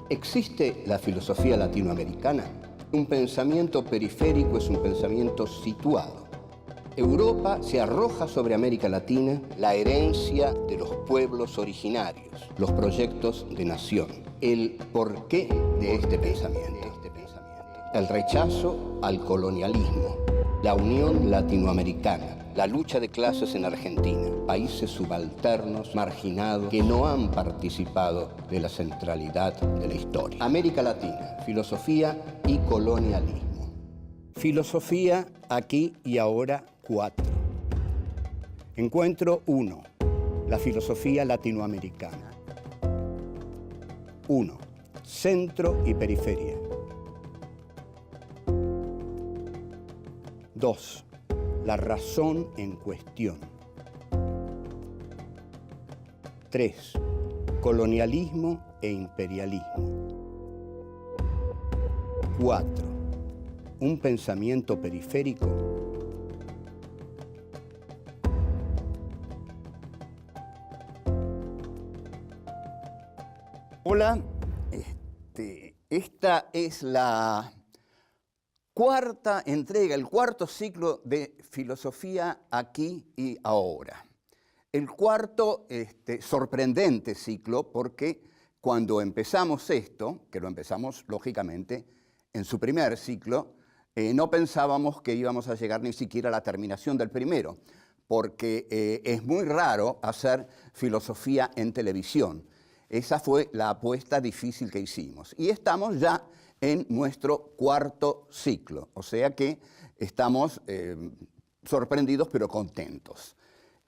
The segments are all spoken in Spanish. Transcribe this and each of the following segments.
¿Existe la filosofía latinoamericana? Un pensamiento periférico es un pensamiento situado. Europa se arroja sobre América Latina la herencia de los pueblos originarios, los proyectos de nación, el porqué de este pensamiento, el rechazo al colonialismo, la unión latinoamericana, la lucha de clases en Argentina, países subalternos, marginados, que no han participado de la centralidad de la historia. América Latina, filosofía y colonialismo. Filosofía aquí y ahora 4. Encuentro 1. La filosofía latinoamericana. 1. Centro y periferia. 2. La razón en cuestión. 3. Colonialismo e imperialismo. 4. Un pensamiento periférico. Hola, esta es la cuarta entrega, el cuarto ciclo de Filosofía aquí y ahora. El cuarto sorprendente ciclo porque cuando empezamos esto, que lo empezamos lógicamente en su primer ciclo, no pensábamos que íbamos a llegar ni siquiera a la terminación del primero, porque es muy raro hacer filosofía en televisión. Esa fue la apuesta difícil que hicimos. Y estamos ya en nuestro cuarto ciclo, o sea que estamos sorprendidos pero contentos.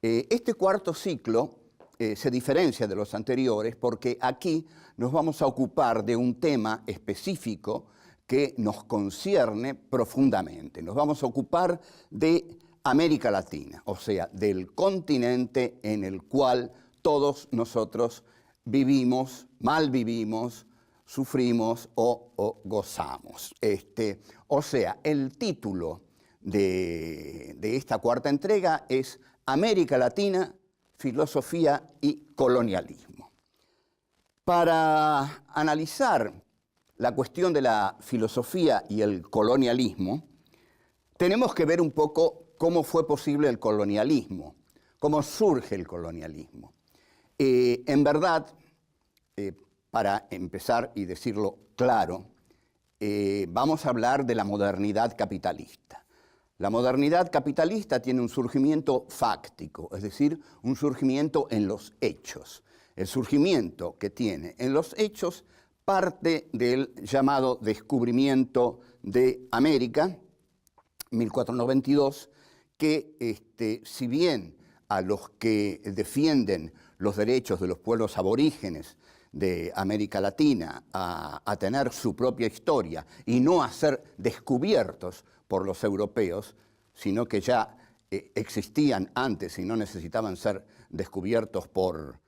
Este cuarto ciclo se diferencia de los anteriores porque aquí nos vamos a ocupar de un tema específico que nos concierne profundamente. Nos vamos a ocupar de América Latina, o sea, del continente en el cual todos nosotros vivimos, malvivimos, sufrimos o gozamos. O sea, el título de esta cuarta entrega es América Latina, filosofía y colonialismo. Para analizar la cuestión de la filosofía y el colonialismo, tenemos que ver un poco cómo fue posible el colonialismo, cómo surge el colonialismo. En verdad, para empezar y decirlo claro, vamos a hablar de la modernidad capitalista. La modernidad capitalista tiene un surgimiento fáctico, es decir, un surgimiento en los hechos. El surgimiento que tiene en los hechos parte del llamado descubrimiento de América, 1492, que si bien a los que defienden los derechos de los pueblos aborígenes de América Latina a tener su propia historia y no a ser descubiertos por los europeos, sino que ya existían antes y no necesitaban ser descubiertos por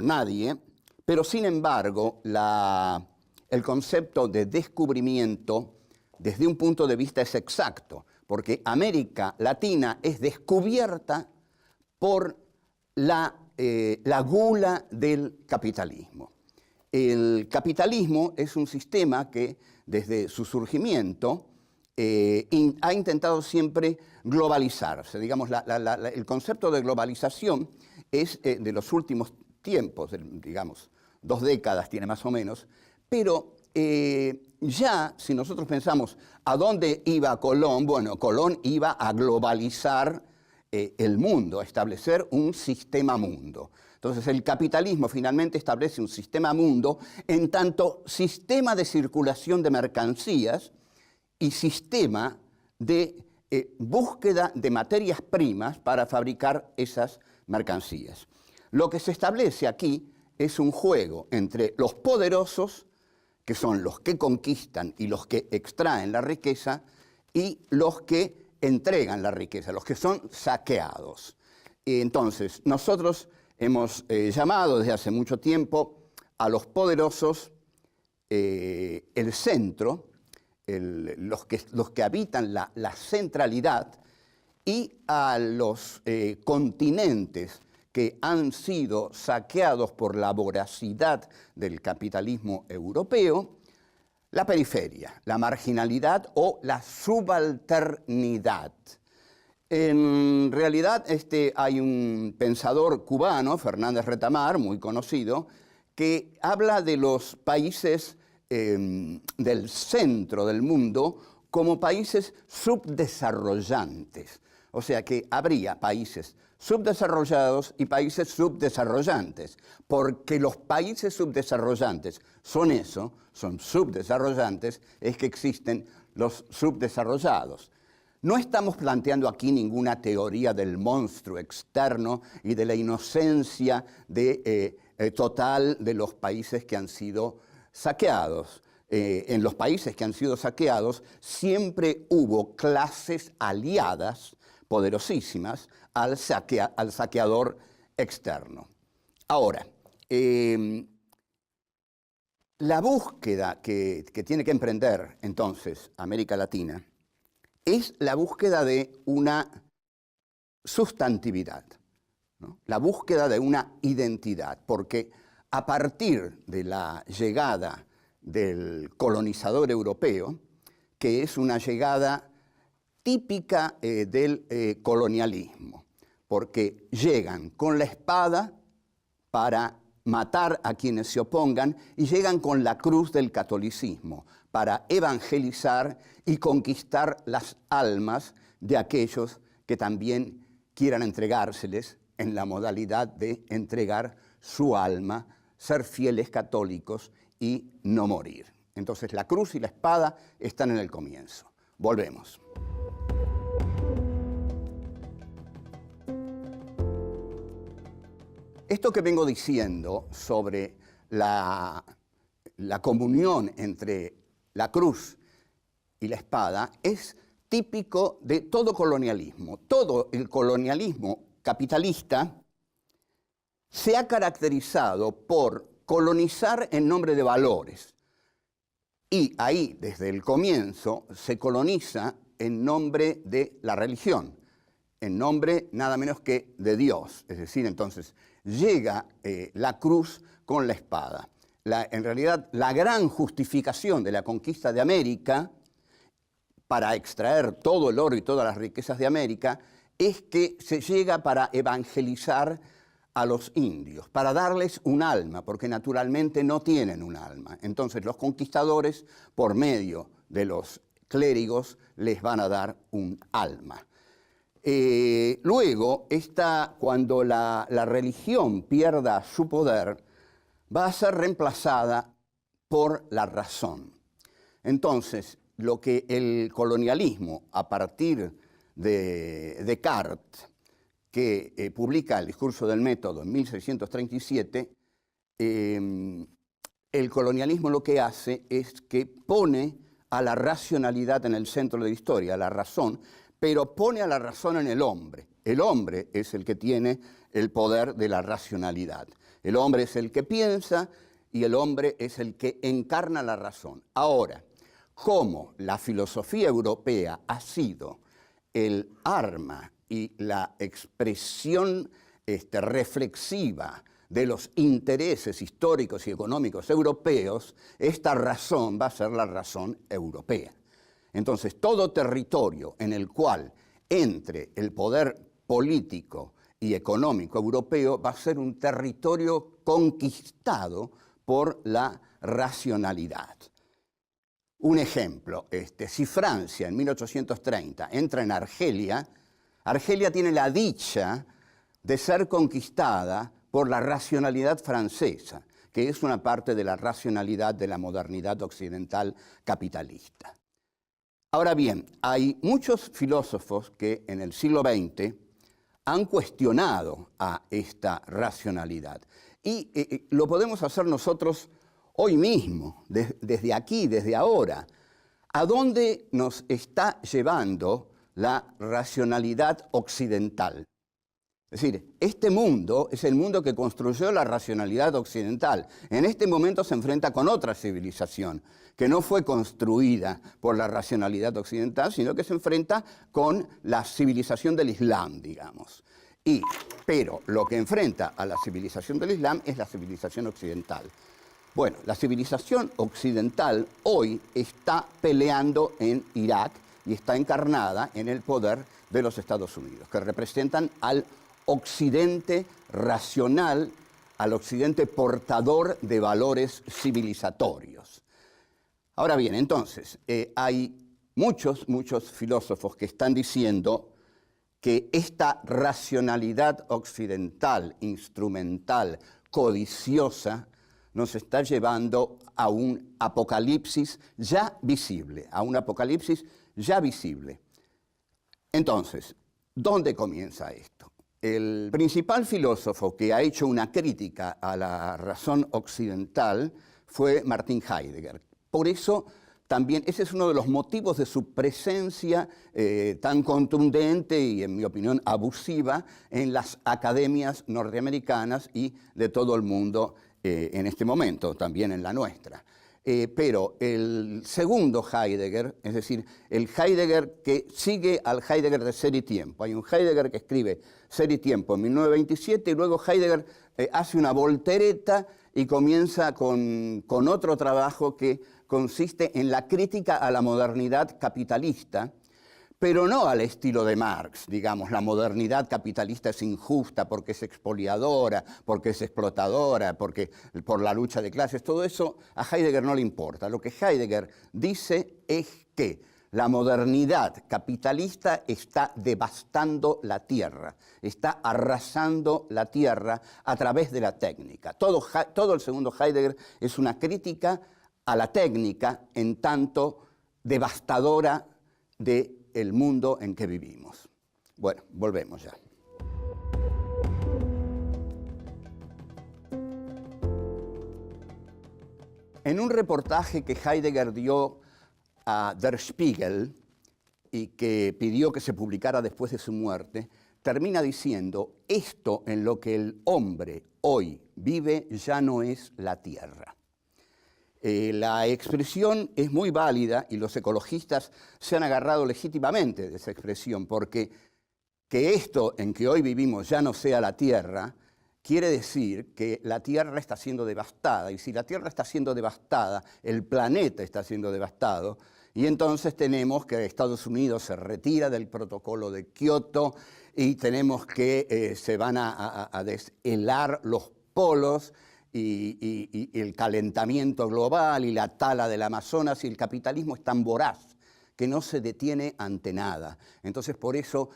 nadie, pero sin embargo el concepto de descubrimiento desde un punto de vista es exacto, porque América Latina es descubierta por la gula del capitalismo. El capitalismo es un sistema que desde su surgimiento ha intentado siempre globalizarse. Digamos, el concepto de globalización es de los últimos tiempos, digamos, 2 décadas tiene más o menos, pero ya si nosotros pensamos a dónde iba Colón, bueno, Colón iba a globalizar el mundo, a establecer un sistema mundo. Entonces el capitalismo finalmente establece un sistema mundo en tanto sistema de circulación de mercancías y sistema de búsqueda de materias primas para fabricar esas mercancías. Lo que se establece aquí es un juego entre los poderosos, que son los que conquistan y los que extraen la riqueza, y los que entregan la riqueza, los que son saqueados. Entonces, nosotros hemos llamado desde hace mucho tiempo a los poderosos el centro, los que habitan la centralidad, y a los continentes que han sido saqueados por la voracidad del capitalismo europeo, la periferia, la marginalidad o la subalternidad. En realidad hay un pensador cubano, Fernández Retamar, muy conocido, que habla de los países del centro del mundo como países subdesarrollantes. O sea que habría países subdesarrollados y países subdesarrollantes, porque los países subdesarrollantes son eso, son subdesarrollantes, es que existen los subdesarrollados. No estamos planteando aquí ninguna teoría del monstruo externo y de la inocencia total de los países que han sido saqueados. En los países que han sido saqueados siempre hubo clases aliadas poderosísimas al saqueador externo. Ahora, la búsqueda que tiene que emprender entonces América Latina es la búsqueda de una sustantividad, ¿no? La búsqueda de una identidad, porque a partir de la llegada del colonizador europeo, que es una llegada típica del colonialismo, porque llegan con la espada para matar a quienes se opongan y llegan con la cruz del catolicismo para evangelizar y conquistar las almas de aquellos que también quieran entregárseles en la modalidad de entregar su alma, ser fieles católicos y no morir. Entonces la cruz y la espada están en el comienzo. Volvemos. Esto que vengo diciendo sobre la comunión entre la cruz y la espada es típico de todo colonialismo. Todo el colonialismo capitalista se ha caracterizado por colonizar en nombre de valores. Y ahí, desde el comienzo, se coloniza en nombre de la religión, en nombre nada menos que de Dios. Es decir, entonces, llega la cruz con la espada. En realidad, la gran justificación de la conquista de América, para extraer todo el oro y todas las riquezas de América, es que se llega para evangelizar a los indios, para darles un alma, porque naturalmente no tienen un alma. Entonces los conquistadores, por medio de los clérigos, les van a dar un alma. Luego, cuando la religión pierda su poder, va a ser reemplazada por la razón. Entonces, lo que el colonialismo, a partir de Descartes, que publica el discurso del método en 1637, el colonialismo lo que hace es que pone a la racionalidad en el centro de la historia, a la razón, pero pone a la razón en el hombre. El hombre es el que tiene el poder de la racionalidad. El hombre es el que piensa y el hombre es el que encarna la razón. Ahora, como la filosofía europea ha sido el arma y la expresión reflexiva de los intereses históricos y económicos europeos, esta razón va a ser la razón europea. Entonces, todo territorio en el cual entre el poder político y económico europeo va a ser un territorio conquistado por la racionalidad. Un ejemplo, si Francia en 1830 entra en Argelia, Argelia tiene la dicha de ser conquistada por la racionalidad francesa, que es una parte de la racionalidad de la modernidad occidental capitalista. Ahora bien, hay muchos filósofos que en el siglo XX han cuestionado a esta racionalidad. Y lo podemos hacer nosotros hoy mismo, desde aquí, desde ahora. ¿A dónde nos está llevando la racionalidad occidental? Es decir, este mundo es el mundo que construyó la racionalidad occidental. En este momento se enfrenta con otra civilización, que no fue construida por la racionalidad occidental, sino que se enfrenta con la civilización del Islam, digamos. Pero lo que enfrenta a la civilización del Islam es la civilización occidental. Bueno, la civilización occidental hoy está peleando en Irak y está encarnada en el poder de los Estados Unidos, que representan al occidente racional, al occidente portador de valores civilizatorios. Ahora bien, entonces, hay muchos filósofos que están diciendo que esta racionalidad occidental, instrumental, codiciosa, nos está llevando a un apocalipsis ya visible, Entonces, ¿dónde comienza esto? El principal filósofo que ha hecho una crítica a la razón occidental fue Martin Heidegger. Por eso también ese es uno de los motivos de su presencia tan contundente y, en mi opinión, abusiva en las academias norteamericanas y de todo el mundo en este momento, también en la nuestra. Pero el segundo Heidegger, es decir, el Heidegger que sigue al Heidegger de Ser y Tiempo. Hay un Heidegger que escribe Ser y Tiempo en 1927 y luego Heidegger hace una voltereta y comienza con otro trabajo que consiste en la crítica a la modernidad capitalista, pero no al estilo de Marx, digamos, la modernidad capitalista es injusta porque es expoliadora, porque es explotadora, por la lucha de clases, todo eso a Heidegger no le importa. Lo que Heidegger dice es que la modernidad capitalista está devastando la tierra, está arrasando la tierra a través de la técnica. Todo el segundo Heidegger es una crítica a la técnica en tanto devastadora del mundo en que vivimos. Bueno, volvemos ya. En un reportaje que Heidegger dio a Der Spiegel y que pidió que se publicara después de su muerte, termina diciendo: esto en lo que el hombre hoy vive ya no es la tierra. La expresión es muy válida y los ecologistas se han agarrado legítimamente de esa expresión, porque que esto en que hoy vivimos ya no sea la tierra, quiere decir que la tierra está siendo devastada, y si la tierra está siendo devastada, el planeta está siendo devastado, y entonces tenemos que Estados Unidos se retira del protocolo de Kioto y tenemos que se van a deshelar los polos, y el calentamiento global y la tala del Amazonas, y el capitalismo es tan voraz que no se detiene ante nada. Entonces por eso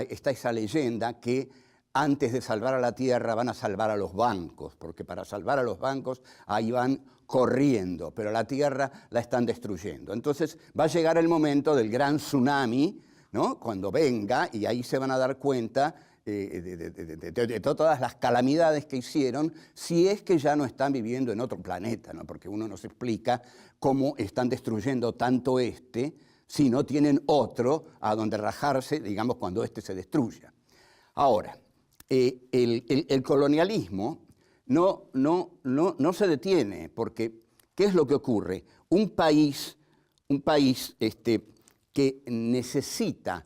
está esa leyenda que antes de salvar a la tierra van a salvar a los bancos, porque para salvar a los bancos ahí van corriendo, pero la tierra la están destruyendo. Entonces va a llegar el momento del gran tsunami, ¿no? Cuando venga, y ahí se van a dar cuenta de todas las calamidades que hicieron, si es que ya no están viviendo en otro planeta, ¿no? Porque uno no se explica cómo están destruyendo tanto si no tienen otro a donde rajarse, digamos, cuando se destruya. Ahora, el colonialismo no se detiene, porque ¿qué es lo que ocurre? Un país que necesita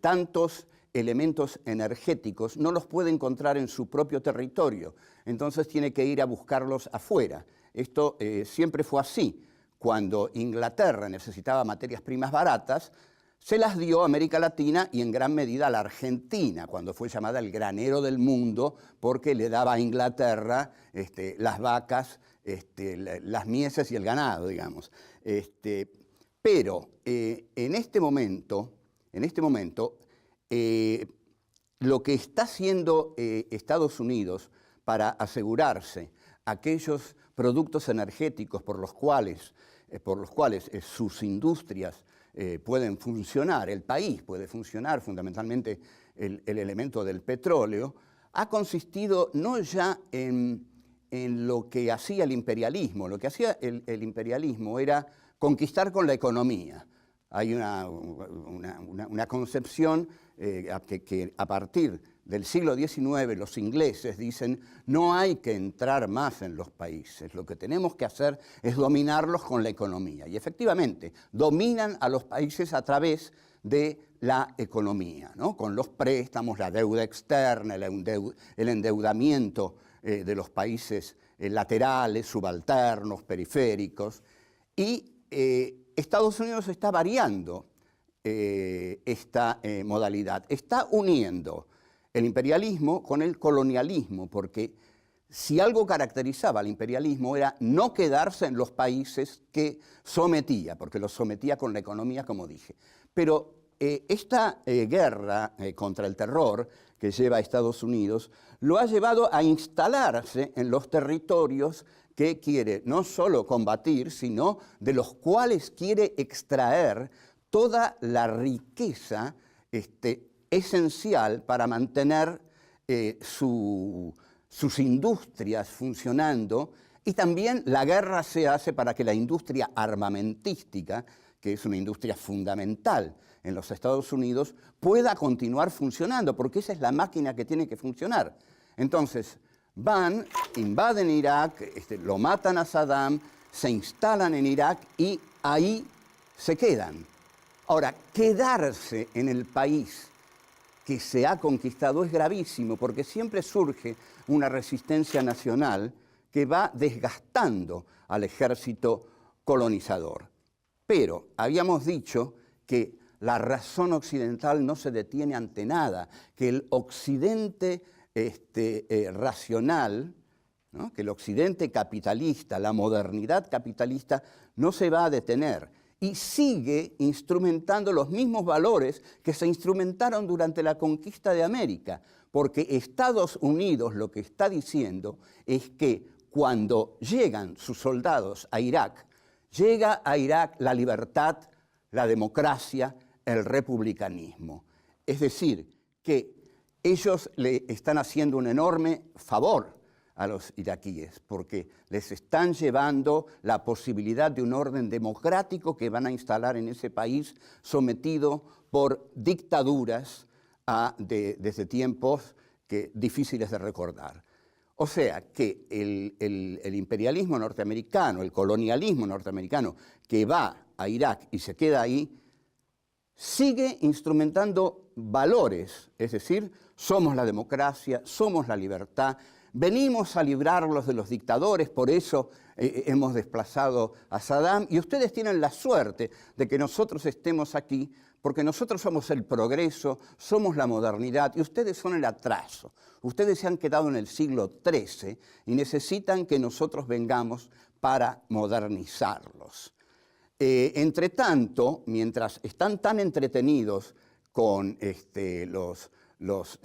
tantos elementos energéticos no los puede encontrar en su propio territorio, entonces tiene que ir a buscarlos afuera. Esto siempre fue así. Cuando Inglaterra necesitaba materias primas baratas, se las dio a América Latina y en gran medida a la Argentina, cuando fue llamada el granero del mundo, porque le daba a Inglaterra las vacas, las mieses y el ganado, digamos. Pero en este momento, lo que está haciendo Estados Unidos para asegurarse aquellos productos energéticos por los cuales sus industrias pueden funcionar, el país puede funcionar, fundamentalmente el elemento del petróleo, ha consistido no ya en lo que hacía el imperialismo. Lo que hacía el imperialismo era conquistar con la economía. Hay una concepción que a partir del siglo XIX, los ingleses dicen, no hay que entrar más en los países, lo que tenemos que hacer es dominarlos con la economía. Y efectivamente, dominan a los países a través de la economía, ¿no? Con los préstamos, la deuda externa, el endeudamiento de los países laterales, subalternos, periféricos. Y Estados Unidos está variando esta modalidad, está uniendo el imperialismo con el colonialismo, porque si algo caracterizaba al imperialismo era no quedarse en los países que sometía, porque los sometía con la economía, como dije. Pero esta guerra contra el terror que lleva a Estados Unidos lo ha llevado a instalarse en los territorios que quiere no solo combatir, sino de los cuales quiere extraer toda la riqueza esencial para mantener sus industrias funcionando, y también la guerra se hace para que la industria armamentística, que es una industria fundamental en los Estados Unidos, pueda continuar funcionando, porque esa es la máquina que tiene que funcionar. Entonces, van, invaden Irak, lo matan a Saddam, se instalan en Irak y ahí se quedan. Ahora, quedarse en el país que se ha conquistado es gravísimo, porque siempre surge una resistencia nacional que va desgastando al ejército colonizador. Pero habíamos dicho que la razón occidental no se detiene ante nada, que el occidente racional, ¿no? Que el occidente capitalista, la modernidad capitalista, no se va a detener y sigue instrumentando los mismos valores que se instrumentaron durante la conquista de América, porque Estados Unidos lo que está diciendo es que cuando llegan sus soldados a Irak, llega a Irak la libertad, la democracia, el republicanismo. Es decir, que ellos le están haciendo un enorme favor a los iraquíes, porque les están llevando la posibilidad de un orden democrático que van a instalar en ese país sometido por dictaduras desde tiempos difíciles de recordar. O sea que el imperialismo norteamericano, el colonialismo norteamericano que va a Irak y se queda ahí, sigue instrumentando valores, es decir, somos la democracia, somos la libertad, venimos a librarlos de los dictadores, por eso hemos desplazado a Saddam, y ustedes tienen la suerte de que nosotros estemos aquí, porque nosotros somos el progreso, somos la modernidad, y ustedes son el atraso. Ustedes se han quedado en el siglo XIII y necesitan que nosotros vengamos para modernizarlos. Entre tanto, mientras están tan entretenidos con los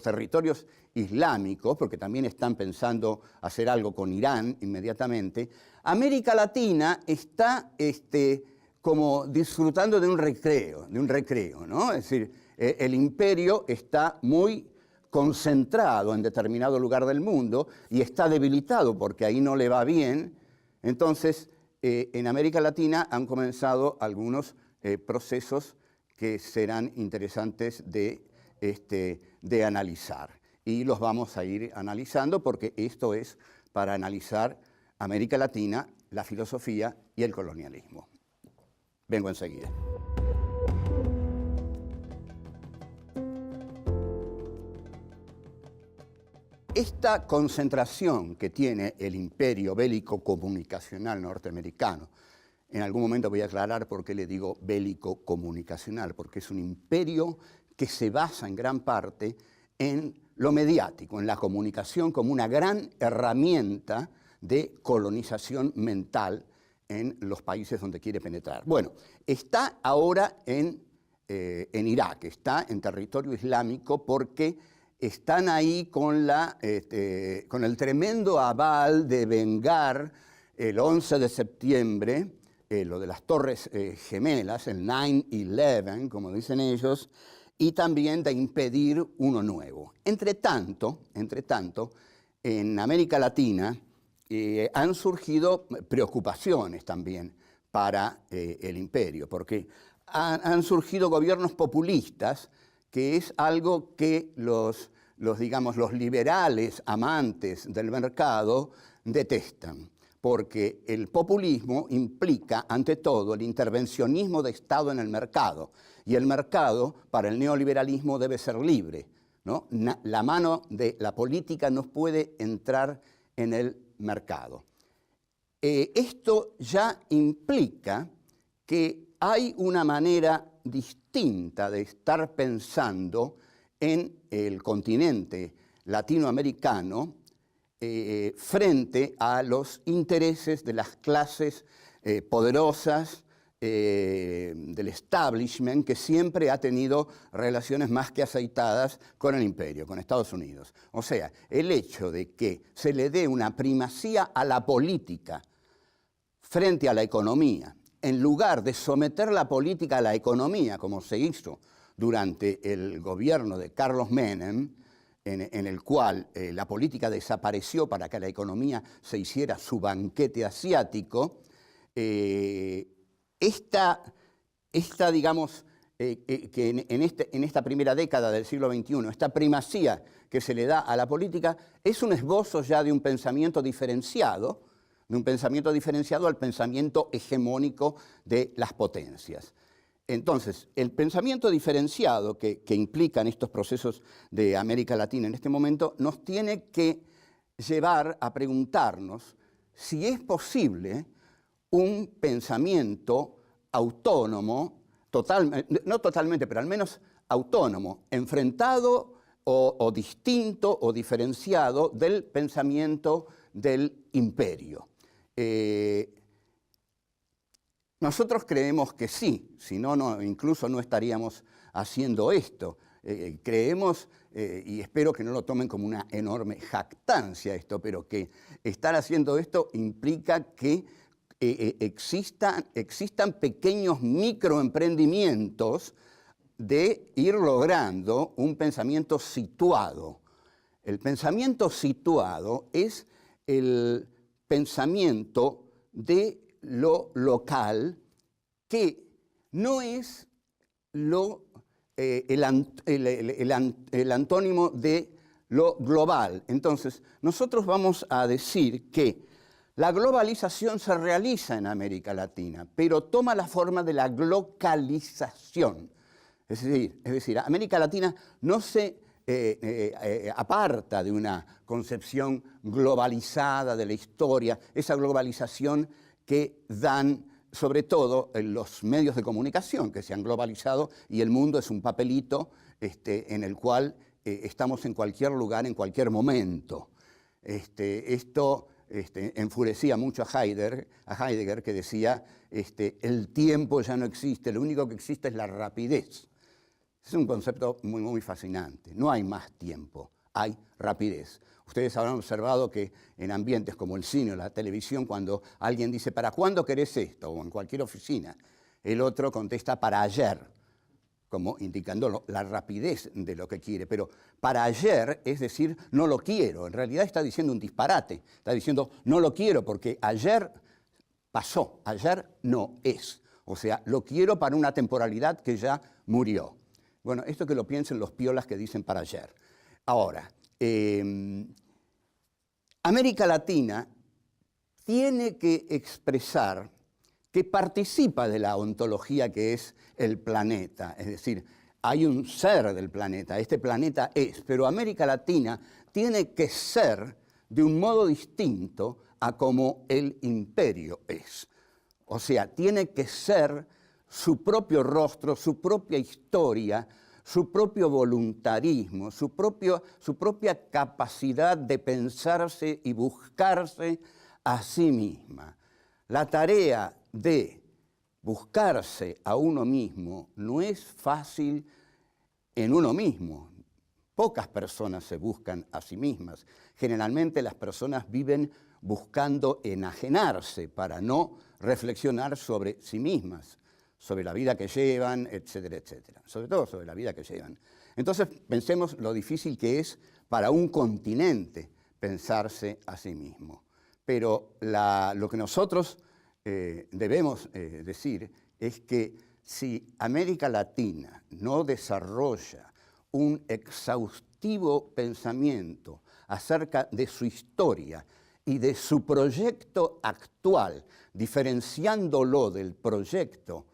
territorios islámicos, porque también están pensando hacer algo con Irán inmediatamente, América Latina está como disfrutando de un recreo, ¿no? Es decir, el imperio está muy concentrado en determinado lugar del mundo y está debilitado porque ahí no le va bien. Entonces, en América Latina han comenzado algunos procesos que serán interesantes de analizar. Y los vamos a ir analizando porque esto es para analizar América Latina, la filosofía y el colonialismo. Vengo enseguida. Esta concentración que tiene el imperio bélico comunicacional norteamericano, en algún momento voy a aclarar por qué le digo bélico comunicacional, porque es un imperio que se basa en gran parte en lo mediático, en la comunicación como una gran herramienta de colonización mental en los países donde quiere penetrar. Bueno, está ahora en Irak, está en territorio islámico porque están ahí con el tremendo aval de vengar el 11 de septiembre, lo de las Torres Gemelas, el 9/11, como dicen ellos, y también de impedir uno nuevo. Entre tanto, en América Latina han surgido preocupaciones también para el imperio, porque han surgido gobiernos populistas que es algo que digamos, los liberales amantes del mercado detestan, porque el populismo implica, ante todo, el intervencionismo de Estado en el mercado, y el mercado, para el neoliberalismo, debe ser libre, ¿no? La mano de la política no puede entrar en el mercado. Esto ya implica que hay una manera distinta de estar pensando en el continente latinoamericano frente a los intereses de las clases poderosas del establishment, que siempre ha tenido relaciones más que aceitadas con el imperio, con Estados Unidos. O sea, el hecho de que se le dé una primacía a la política frente a la economía, en lugar de someter la política a la economía, como se hizo durante el gobierno de Carlos Menem, en el cual la política desapareció para que la economía se hiciera su banquete asiático, digamos, que en esta primera década del siglo XXI, esta primacía que se le da a la política, es un esbozo ya de un pensamiento diferenciado, al pensamiento hegemónico de las potencias. Entonces, el pensamiento diferenciado que implican estos procesos de América Latina en este momento nos tiene que llevar a preguntarnos si es posible un pensamiento autónomo, no totalmente, pero al menos autónomo, enfrentado o distinto o diferenciado del pensamiento del imperio. Nosotros creemos que sí, si no, incluso no estaríamos haciendo esto. Creemos, y espero que no lo tomen como una enorme jactancia esto, pero que estar haciendo esto implica que existan pequeños microemprendimientos de ir logrando un pensamiento situado. El pensamiento situado es el pensamiento de lo local, que no es el antónimo de lo global. Entonces, nosotros vamos a decir que la globalización se realiza en América Latina, pero toma la forma de la glocalización. Es decir, América Latina no se aparta de una concepción globalizada de la historia, esa globalización que dan sobre todo los medios de comunicación que se han globalizado, y el mundo es un papelito en el cual estamos en cualquier lugar, en cualquier momento. Esto enfurecía mucho a Heidegger, que decía, el tiempo ya no existe, lo único que existe es la rapidez. Es un concepto muy, muy fascinante. No hay más tiempo, hay rapidez. Ustedes habrán observado que en ambientes como el cine o la televisión, cuando alguien dice, ¿para cuándo querés esto? O en cualquier oficina, el otro contesta, para ayer, como indicando la rapidez de lo que quiere. Pero para ayer es decir, no lo quiero. En realidad está diciendo un disparate. Está diciendo, no lo quiero porque ayer pasó, ayer no es. O sea, lo quiero para una temporalidad que ya murió. Bueno, esto que lo piensen los piolas que dicen para ayer. Ahora, América Latina tiene que expresar que participa de la ontología que es el planeta. Es decir, hay un ser del planeta, este planeta es, pero América Latina tiene que ser de un modo distinto a como el imperio es. O sea, tiene que ser su propio rostro, su propia historia, su propio voluntarismo, su propia capacidad de pensarse y buscarse a sí misma. La tarea de buscarse a uno mismo no es fácil en uno mismo. Pocas personas se buscan a sí mismas. Generalmente las personas viven buscando enajenarse para no reflexionar sobre sí mismas, sobre la vida que llevan, etcétera, etcétera. Sobre todo sobre la vida que llevan. Entonces pensemos lo difícil que es para un continente pensarse a sí mismo. Pero lo que nosotros debemos decir es que si América Latina no desarrolla un exhaustivo pensamiento acerca de su historia y de su proyecto actual, diferenciándolo del proyecto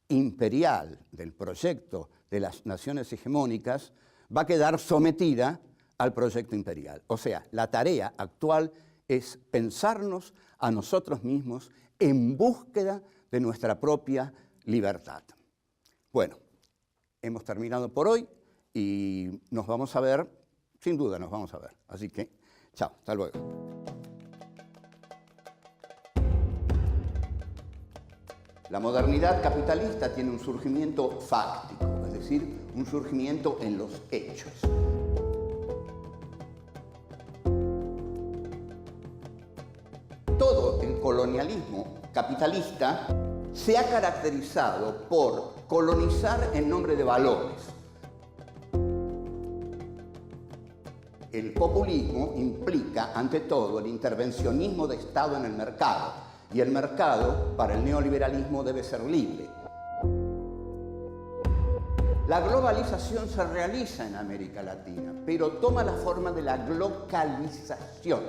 imperial, del proyecto de las naciones hegemónicas, va a quedar sometida al proyecto imperial. O sea, la tarea actual es pensarnos a nosotros mismos en búsqueda de nuestra propia libertad. Bueno, hemos terminado por hoy y nos vamos a ver, sin duda nos vamos a ver. Así que, chao, hasta luego. La modernidad capitalista tiene un surgimiento fáctico, es decir, un surgimiento en los hechos. Todo el colonialismo capitalista se ha caracterizado por colonizar en nombre de valores. El populismo implica, ante todo, el intervencionismo de Estado en el mercado, y el mercado, para el neoliberalismo, debe ser libre. La globalización se realiza en América Latina, pero toma la forma de la glocalización.